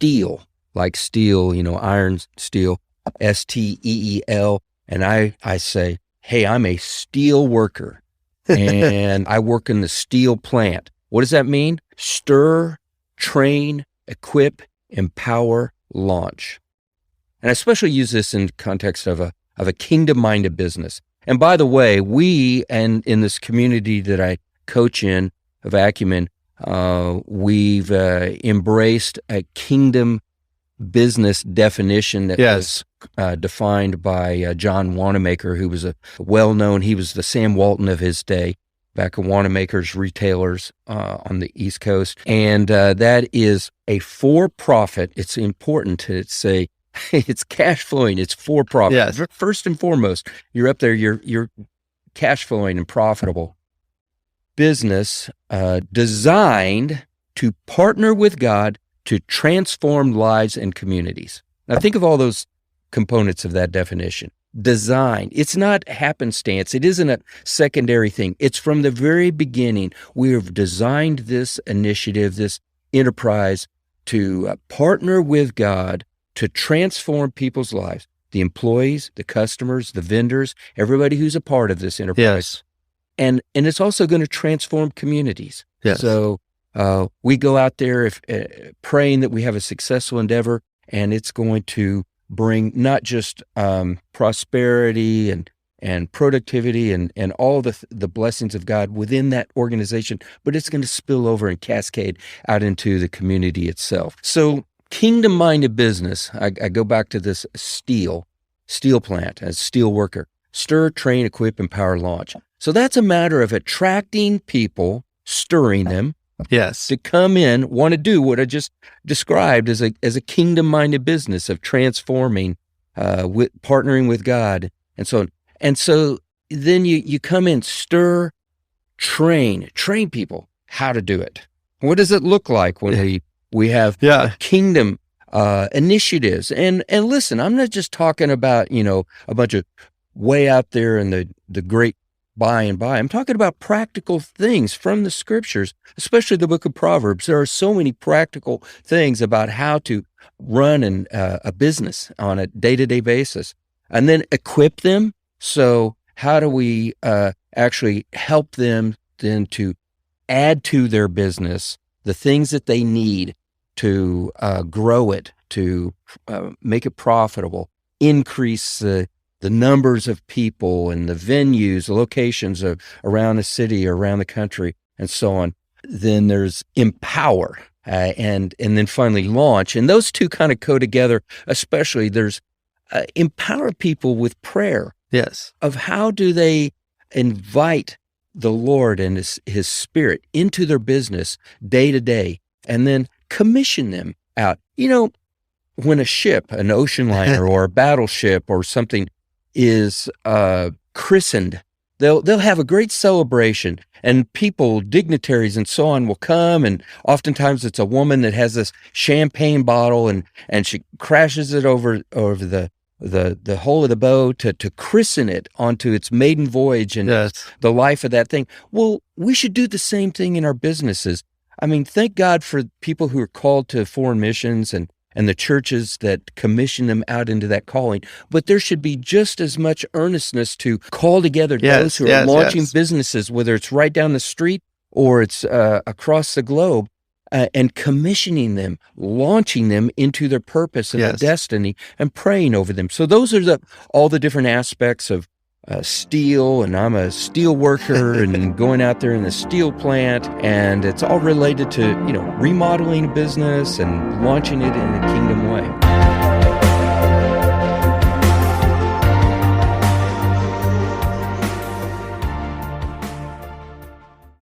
S.T.E.E.L, like steel, iron, steel, S.T.E.E.L. And I say, hey, I'm a steel worker and I work in the steel plant. What does that mean? Stir, train, equip, empower, launch. And I especially use this in context of a kingdom-minded business. And by the way, and in this community that I coach in of Acumen, we've embraced a kingdom business definition that was defined by John Wanamaker, who was he was the Sam Walton of his day, back in Wanamaker's retailers on the East Coast. And that is a for-profit. It's important to say it's cash flowing. It's for-profit. Yes. First and foremost, you're up there, you're cash flowing and profitable business designed to partner with God to transform lives and communities. Now think of all those components of that definition. Design. It's not happenstance. It isn't a secondary thing. It's from the very beginning. We have designed this initiative, this enterprise, to partner with God to transform people's lives. The employees, the customers, the vendors, everybody who's a part of this enterprise. Yes. And it's also going to transform communities. Yes. So we go out there praying that we have a successful endeavor, and it's going to bring not just prosperity and productivity and all the blessings of God within that organization, but it's going to spill over and cascade out into the community itself. So kingdom-minded business, I go back to this steel plant as steel worker. Stir, train, equip, empower, launch. So that's a matter of attracting people, stirring them, yes, to come in, want to do what I just described as a kingdom-minded business of transforming, partnering with God, and so on. And so then you come in, stir, train people how to do it. What does it look like when we have kingdom initiatives? And listen, I'm not just talking about a bunch of way out there in the great by and by. I'm talking about practical things from the scriptures, especially the book of Proverbs. There are so many practical things about how to run a business on a day-to-day basis, and then equip them. So how do we actually help them then to add to their business the things that they need to grow it, to make it profitable, increase the numbers of people and the venues, the locations around the city or around the country, and so on. Then there's empower, and then finally launch. And those two kind of go together, especially there's empower people with prayer. Yes. Of how do they invite the Lord and his Spirit into their business day to day, and then commission them out. When a ship, an ocean liner or a battleship or something is christened, they'll have a great celebration, and people, dignitaries and so on, will come, and oftentimes it's a woman that has this champagne bottle and she crashes it over the hull of the boat to christen it onto its maiden voyage and the life of that thing. Well, we should do the same thing in our businesses. I mean, thank God for people who are called to foreign missions and the churches that commission them out into that calling. But there should be just as much earnestness to call together those who are launching businesses, whether it's right down the street or it's across the globe, and commissioning them, launching them into their purpose and their destiny, and praying over them. So those are all the different aspects of steel, and I'm a steel worker and going out there in the steel plant, and it's all related to remodeling a business and launching it in a kingdom way.